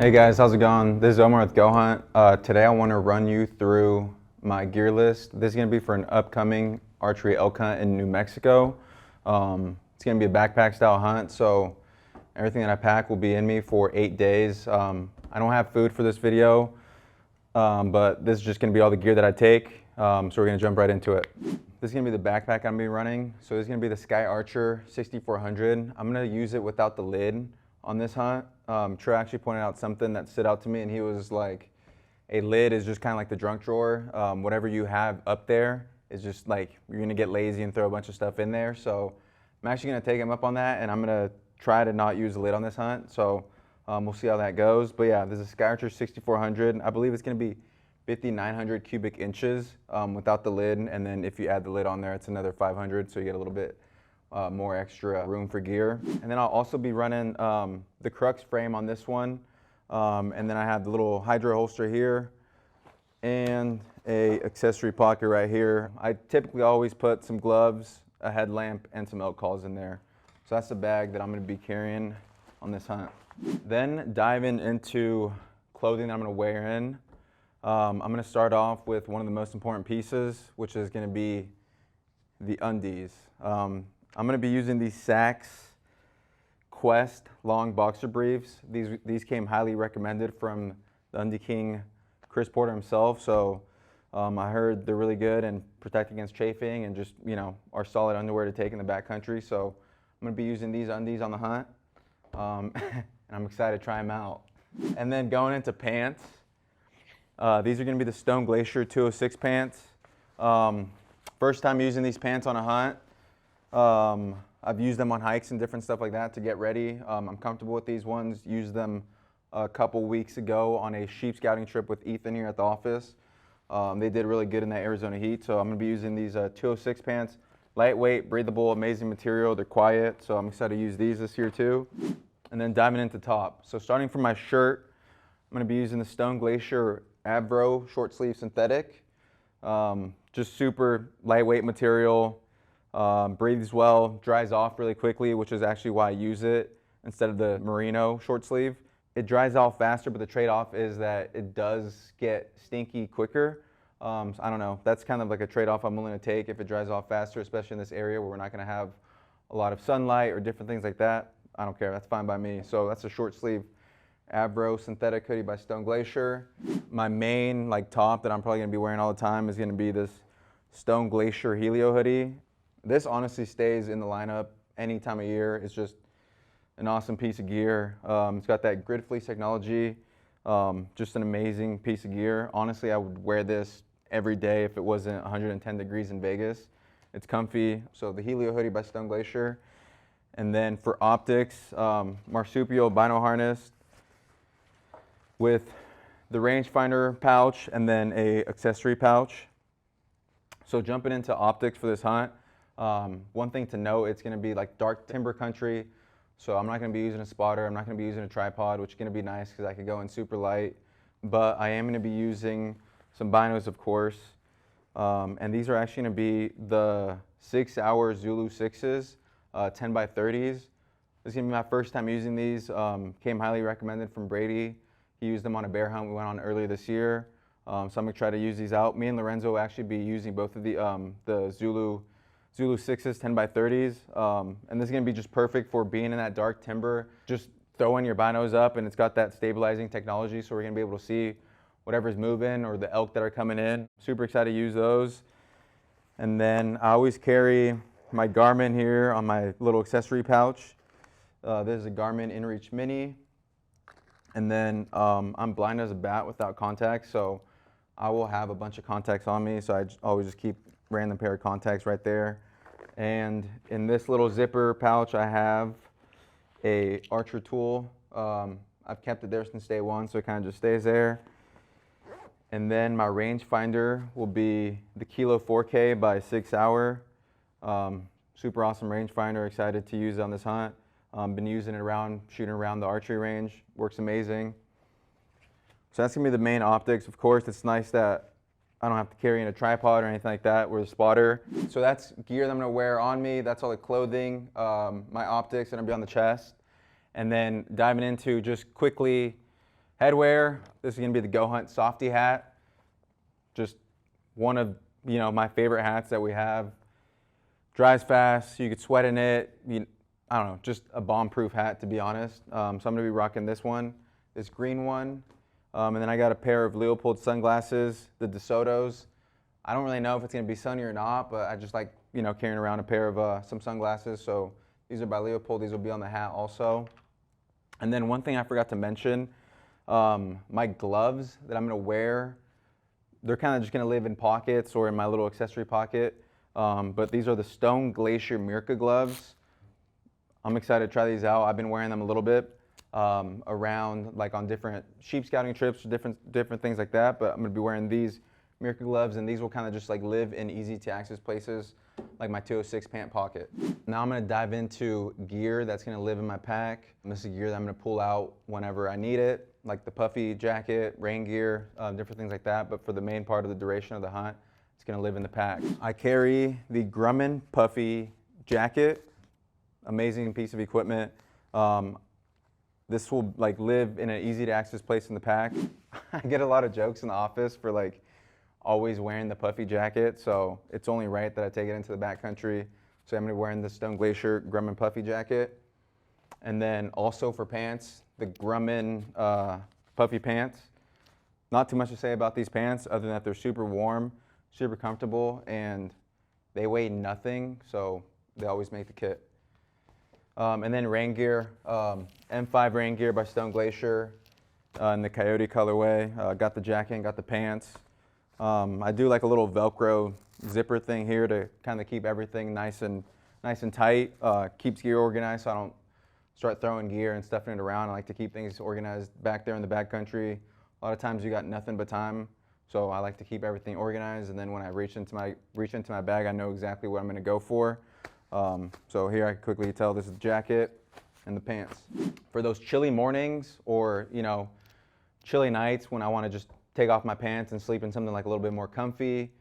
Hey guys, how's it going? This is Omar with goHUNT. Today I want to run you through my gear list. This is going to be for an upcoming archery elk hunt in New Mexico. It's going to be a backpack style hunt, so everything that I pack will be in me for 8 days. I don't have food for this video, but this is just going to be all the gear that I take, so we're going to jump right into it. This is going to be the backpack I'm going to be running. So this is going to be the Sky Archer 6400. I'm going to use it without the lid on this hunt. Trey actually pointed out something that stood out to me, and he was like, a lid is just kind of like the drunk drawer. Whatever you have up there is just like, you're gonna get lazy and throw a bunch of stuff in there. So I'm actually gonna take him up on that, and I'm gonna try to not use a lid on this hunt. So we'll see how that goes. But yeah, this is a Sky Archer 6400. I believe it's gonna be 5,900 cubic inches without the lid, and then if you add the lid on there, it's another 500, so you get a little bit more extra room for gear. And then I'll also be running the Crux frame on this one, and then I have the little hydro holster here and a accessory pocket right here. I typically always put some gloves, a headlamp, and some elk calls in there. So that's the bag that I'm going to be carrying on this hunt. Then diving into clothing that I'm going to wear in. I'm going to start off with one of the most important pieces, which is going to be the undies. I'm going to be using these Saks Quest long boxer briefs. These came highly recommended from the Undie King, Chris Porter himself. So I heard they're really good and protect against chafing and just, you know, are solid underwear to take in the backcountry. So I'm going to be using these undies on the hunt, and I'm excited to try them out. And then going into pants, these are going to be the Stone Glacier 206 pants. First time using these pants on a hunt. I've used them on hikes and different stuff like that to get ready. I'm comfortable with these ones. Used them a couple weeks ago on a sheep scouting trip with Ethan here at the office. They did really good in that Arizona heat, so I'm going to be using these 206 pants. Lightweight, breathable, amazing material. They're quiet, so I'm excited to use these this year too. And then diving into top. So starting from my shirt, I'm going to be using the Stone Glacier Avro short sleeve synthetic. Just super lightweight material. Breathes well, dries off really quickly, which is actually why I use it instead of the merino short sleeve. It dries off faster, but the trade-off is that it does get stinky quicker. So I don't know, that's kind of like a trade-off I'm willing to take if it dries off faster, especially in this area where we're not going to have a lot of sunlight or different things like that. I don't care, that's fine by me. So that's a short sleeve Avro synthetic hoodie by Stone Glacier. My main top that I'm probably going to be wearing all the time is going to be this Stone Glacier Helio hoodie. This honestly stays in the lineup any time of year. It's just an awesome piece of gear. It's got that grid fleece technology, just an amazing piece of gear. Honestly, I would wear this every day if it wasn't 110 degrees in Vegas. It's comfy. So the Helio hoodie by Stone Glacier. And then for optics, marsupial bino harness with the rangefinder pouch and then a accessory pouch. So jumping into optics for this hunt, one thing to note, it's going to be like dark timber country, so I'm not going to be using a spotter, I'm not going to be using a tripod, which is going to be nice because I could go in super light, but I am going to be using some binos, of course, and these are actually going to be the 6-hour Zulu 6s, 10 by 30s. This is going to be my first time using these. Came highly recommended from Brady. He used them on a bear hunt we went on earlier this year, so I'm going to try to use these out. Me and Lorenzo will actually be using both of the Zulu 6s 10 by 30s, and this is going to be just perfect for being in that dark timber. Just throwing your binos up, and it's got that stabilizing technology, so we're going to be able to see whatever's moving or the elk that are coming in. Super excited to use those. And then I always carry my Garmin here on my little accessory pouch. This is a Garmin InReach Mini. And then I'm blind as a bat without contacts, so I will have a bunch of contacts on me, so I always just keep random pair of contacts right there. And in this little zipper pouch, I have a archer tool. I've kept it there since day one, so it kind of just stays there. And then my rangefinder will be the Kilo 4K by 6 Hour. Super awesome rangefinder, excited to use it on this hunt. Been using it around, shooting around the archery range, works amazing. So that's gonna be the main optics. Of course, it's nice that I don't have to carry in a tripod or anything like that with a spotter. So that's gear that I'm gonna wear on me. That's all the clothing, my optics, and I'll be on the chest. And then diving into just quickly Headwear, this is gonna be the goHUNT Softy hat. Just one of, my favorite hats that we have. Dries fast, you could sweat in it. I don't know, just a bomb-proof hat, to be honest. So I'm gonna be rocking this one, this green one. And then I got a pair of Leopold sunglasses, the DeSoto's. I don't really know if it's gonna be sunny or not, but I just like, carrying around a pair of some sunglasses. So these are by Leopold, these will be on the hat also. And then one thing I forgot to mention, my gloves that I'm gonna wear, they're kind of just gonna live in pockets or in my little accessory pocket. But these are the Stone Glacier Mirka gloves. I'm excited to try these out. I've been wearing them a little bit around, like on different sheep scouting trips, different things like that. But I'm gonna be wearing these Mirka gloves, and these will kind of just like live in easy to access places, like my 206 pant pocket. Now I'm gonna dive into gear that's gonna live in my pack. This is gear that I'm gonna pull out whenever I need it, like the puffy jacket, rain gear, different things like that. But for the main part of the duration of the hunt, it's gonna live in the pack. I carry the Grumman puffy jacket. Amazing piece of equipment. This will like live in an easy to access place in the pack. I get a lot of jokes in the office for like always wearing the puffy jacket, so it's only right that I take it into the backcountry. So I'm gonna be wearing the Stone Glacier Grumman puffy jacket. And then also for pants, the Grumman puffy pants. Not too much to say about these pants other than that they're super warm, super comfortable, and they weigh nothing, so they always make the kit. And then rain gear, M5 rain gear by Stone Glacier in the Coyote colorway. Got the jacket and got the pants. I do like a little Velcro zipper thing here to kind of keep everything nice and tight. Keeps gear organized so I don't start throwing gear and stuffing it around. I like to keep things organized back there in the backcountry. A lot of times you got nothing but time, so I like to keep everything organized, and then when I reach into my bag, I know exactly what I'm gonna go for. So here I can quickly tell this is the jacket and the pants. For those chilly mornings or, chilly nights when I wanna just take off my pants and sleep in something like a little bit more comfy,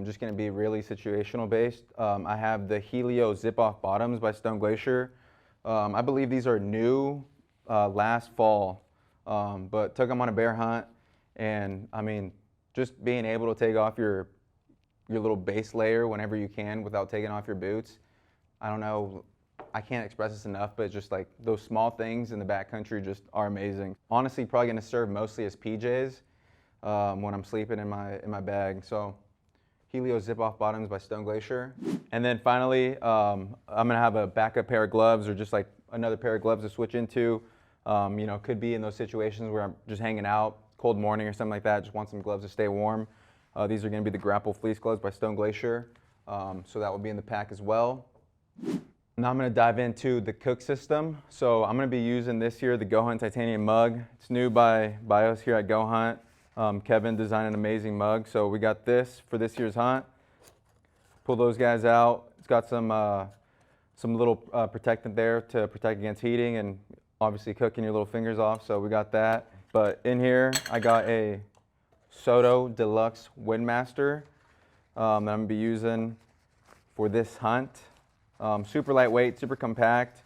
just gonna be really situational based. I have the Helio zip-off bottoms by Stone Glacier. I believe these are new last fall, but took them on a bear hunt, and I mean, just being able to take off your little base layer whenever you can without taking off your boots. I don't know, I can't express this enough, but just like those small things in the backcountry just are amazing. Honestly, probably gonna serve mostly as PJs when I'm sleeping in my bag. So Helio zip-off bottoms by Stone Glacier. And then finally, I'm gonna have a backup pair of gloves or just like another pair of gloves to switch into. Could be in those situations where I'm just hanging out, cold morning or something like that, just want some gloves to stay warm. These are gonna be the Grapple Fleece gloves by Stone Glacier. So that will be in the pack as well. Now I'm gonna dive into the cook system. So I'm gonna be using this here, the goHUNT titanium mug. It's new by us here at goHUNT. Kevin designed an amazing mug. So we got this for this year's hunt. Pull those guys out. It's got some little protectant there to protect against heating and obviously cooking your little fingers off. So we got that. But in here, I got a Soto Deluxe Windmaster that I'm gonna be using for this hunt. Super lightweight, super compact.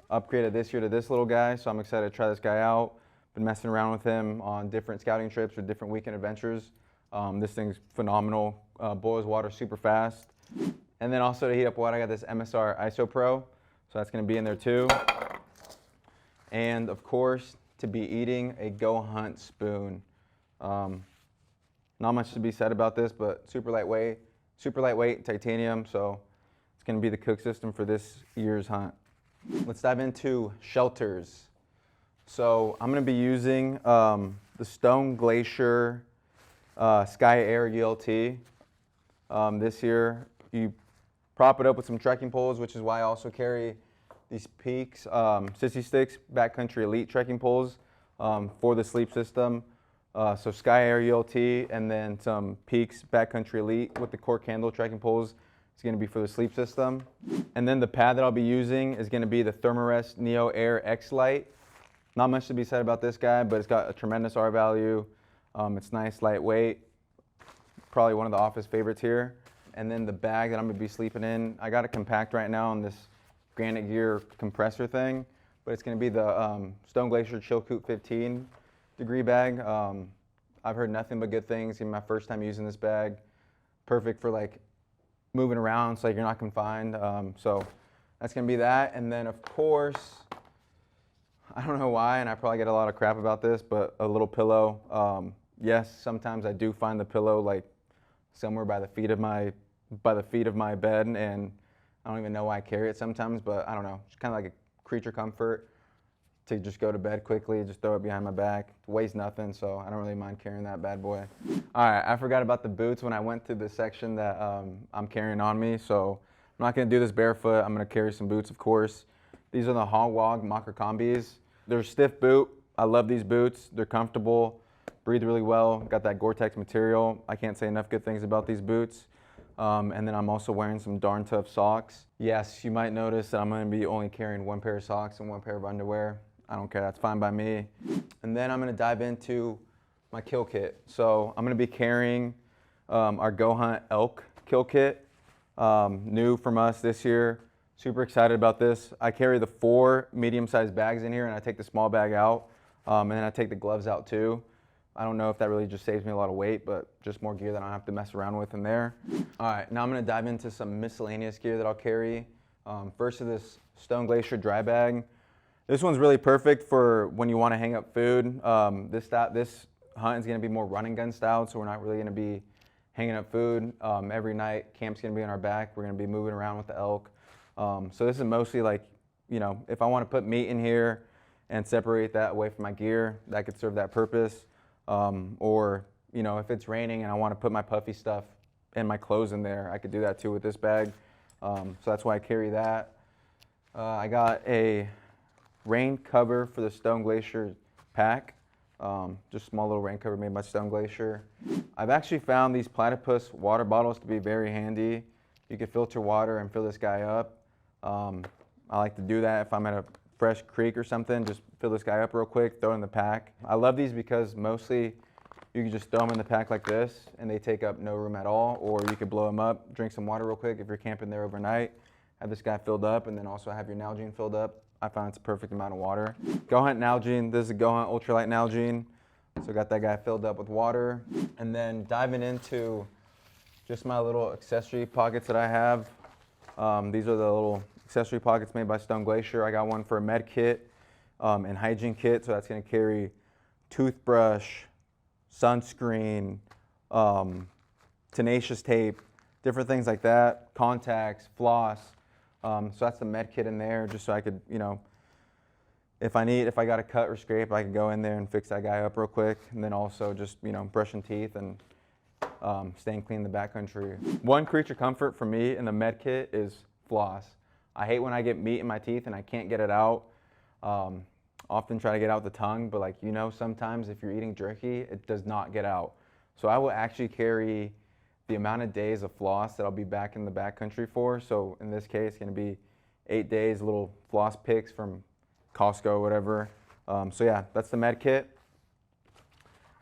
Upgraded this year to this little guy, so I'm excited to try this guy out. Been messing around with him on different scouting trips or different weekend adventures. This thing's phenomenal. Boils water super fast. And then also to heat up water, I got this MSR ISO Pro, so that's gonna be in there too. And of course, to be eating a goHUNT spoon. Not much to be said about this, but super lightweight, titanium, so it's gonna be the cook system for this year's hunt. Let's dive into shelters. So I'm gonna be using the Stone Glacier Sky Air ULT. This year, you prop it up with some trekking poles, which is why I also carry these Peaks Sissy Sticks Backcountry Elite trekking poles for the sleep system. So Sky Air ULT and then some Peaks Backcountry Elite with the cork handle trekking poles. It's gonna be for the sleep system. And then the pad that I'll be using is gonna be the Thermarest Neo Air X Lite. Not much to be said about this guy, but it's got a tremendous R value. It's nice, lightweight. Probably one of the office favorites here. And then the bag that I'm gonna be sleeping in, I got it compact right now on this Granite Gear compressor thing, but it's going to be the Stone Glacier Chill Coop 15 degree bag. I've heard nothing but good things. It's my first time using this bag. Perfect for like moving around, so like you're not confined. So that's going to be that. And then of course, I don't know why, and I probably get a lot of crap about this, but a little pillow. Yes, sometimes I do find the pillow like somewhere by the feet of my bed, and I don't even know why I carry it sometimes, but I don't know. It's kind of like a creature comfort to just go to bed quickly, just throw it behind my back. It weighs nothing, so I don't really mind carrying that bad boy. All right, I forgot about the boots when I went through the section that I'm carrying on me, so I'm not gonna do this barefoot. I'm gonna carry some boots, of course. These are the Hogwog Mocker Combis. They're a stiff boot. I love these boots. They're comfortable, breathe really well, got that Gore-Tex material. I can't say enough good things about these boots. And then I'm also wearing some darn tough socks. Yes, you might notice that I'm gonna be only carrying one pair of socks and one pair of underwear. I don't care, that's fine by me. And then I'm gonna dive into my kill kit. So I'm gonna be carrying our goHUNT Elk kill kit, new from us this year. Super excited about this. I carry the 4 medium-sized bags in here, and I take the small bag out, and then I take the gloves out too. I don't know if that really just saves me a lot of weight, but just more gear that I don't have to mess around with in there. All right, now I'm gonna dive into some miscellaneous gear that I'll carry. First is this Stone Glacier dry bag. This one's really perfect for when you want to hang up food. This hunt is going to be more run and gun style, so we're not really going to be hanging up food every night. Camp's going to be on our back. We're going to be moving around with the elk. So this is mostly like, you know, if I want to put meat in here and separate that away from my gear, that could serve that purpose. Or, you know, if it's raining and I want to put my puffy stuff and my clothes in there, I could do that too with this bag. So that's why I carry that. I got a rain cover for the Stone Glacier pack. Just small little rain cover made by Stone Glacier. I've actually found these platypus water bottles to be very handy. You can filter water and fill this guy up. I like to do that if I'm at a fresh creek or something, just fill this guy up real quick, throw it in the pack. I love these because mostly you can just throw them in the pack like this and they take up no room at all, or you could blow them up, drink some water real quick if you're camping there overnight, have this guy filled up, and then also have your Nalgene filled up. I found it's a perfect amount of water. goHUNT Nalgene, this is a goHUNT Ultralight Nalgene. So got that guy filled up with water. And then diving into just my little accessory pockets that I have. These are the little accessory pockets made by Stone Glacier. I got one for a med kit and hygiene kit, so that's gonna carry toothbrush, sunscreen, tenacious tape, different things like that, contacts, floss. So that's the med kit in there, just so I could, you know, if I got a cut or scrape, I could go in there and fix that guy up real quick. And then also just, you know, brushing teeth and staying clean in the backcountry. One creature comfort for me in the med kit is floss. I hate when I get meat in my teeth and I can't get it out. Often try to get out the tongue, but like, you know, sometimes if you're eating jerky, it does not get out. So I will actually carry the amount of days of floss that I'll be back in the backcountry for. So in this case, it's gonna be 8 days, little floss picks from Costco or whatever. So yeah, that's the med kit.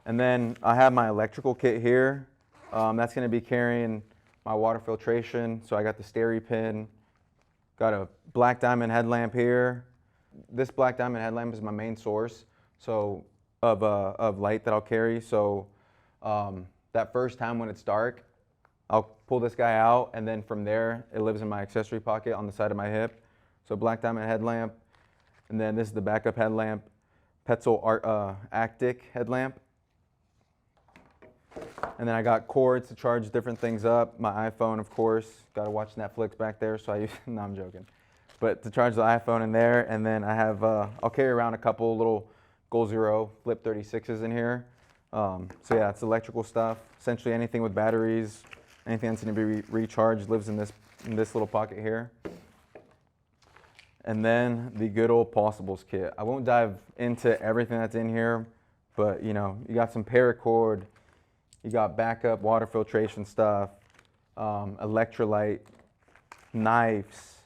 And then I have my electrical kit here. That's gonna be carrying my water filtration. So I got the Steri pin, got a black diamond headlamp here. This black diamond headlamp is my main source of light that I'll carry. So that first time when it's dark, I'll pull this guy out, and then from there, it lives in my accessory pocket on the side of my hip. So black diamond headlamp, and then this is the backup headlamp, Petzl Actic headlamp. And then I got cords to charge different things up. My iPhone, of course, gotta watch Netflix back there, so I use, no, I'm joking. But to charge the iPhone in there, and then I have, I'll carry around a couple little Goal Zero Flip 36s in here. So yeah, it's electrical stuff. Essentially anything with batteries, anything that's going to be recharged lives in this little pocket here. And then the good old Possibles kit. I won't dive into everything that's in here, but you know, you got some paracord, you got backup water filtration stuff, electrolyte, knives,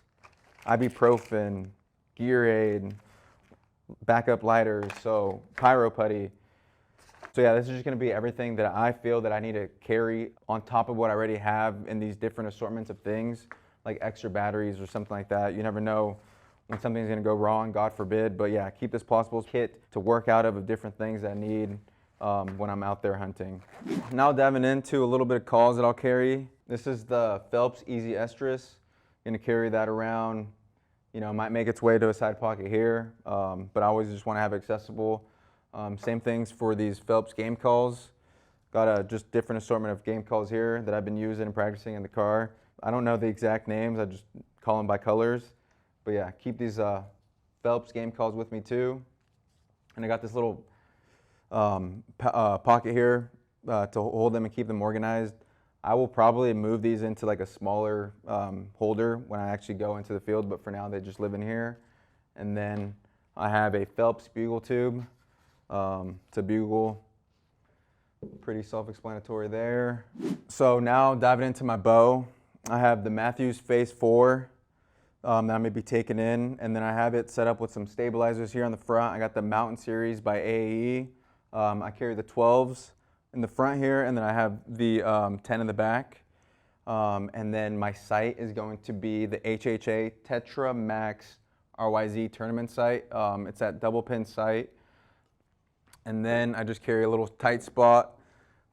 ibuprofen, gear aid, backup lighters, so pyro putty. So yeah, this is just gonna be everything that I feel that I need to carry on top of what I already have in these different assortments of things, like extra batteries or something like that. You never know when something's gonna go wrong, God forbid. But yeah, keep this plausible kit to work out of different things I need when I'm out there hunting. Now diving into a little bit of calls that I'll carry. This is the Phelps Easy Estrus. Gonna carry that around. You know, might make its way to a side pocket here, but I always just wanna have it accessible. Same things for these Phelps game calls. Got a just different assortment of game calls here that I've been using and practicing in the car. I don't know the exact names, I just call them by colors. But yeah, keep these Phelps game calls with me too. And I got this little pocket here to hold them and keep them organized. I will probably move these into like a smaller holder when I actually go into the field, but for now they just live in here. And then I have a Phelps bugle tube to bugle. Pretty self-explanatory there. So now diving into my bow, I have the Matthews Phase 4 that I'm going to be taking in, and then I have it set up with some stabilizers here on the front. I got the Mountain Series by AAE. I carry the 12s in the front here, and then I have the 10 in the back. And then my sight is going to be the HHA Tetra Max RYZ tournament sight. It's that double pin sight. And then I just carry a little tight spot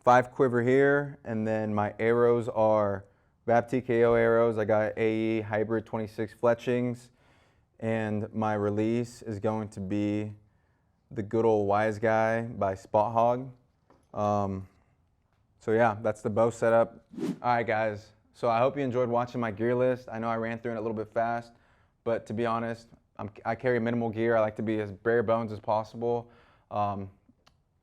5 quiver here, and then my arrows are VAP TKO arrows. I got AE Hybrid 26 fletchings, and my release is going to be the good old Wise Guy by Spot Hog. So yeah, that's the bow setup. All right, guys. So I hope you enjoyed watching my gear list. I know I ran through it a little bit fast, but to be honest, I carry minimal gear. I like to be as bare bones as possible.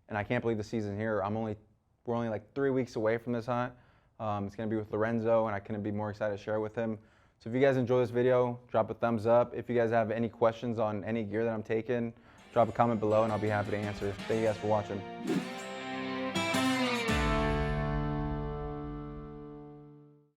And I can't believe the season here. We're only like 3 weeks away from this hunt. It's gonna be with Lorenzo, and I couldn't be more excited to share it with him. So if you guys enjoy this video, drop a thumbs up. If you guys have any questions on any gear that I'm taking, drop a comment below and I'll be happy to answer. Thank you guys for watching.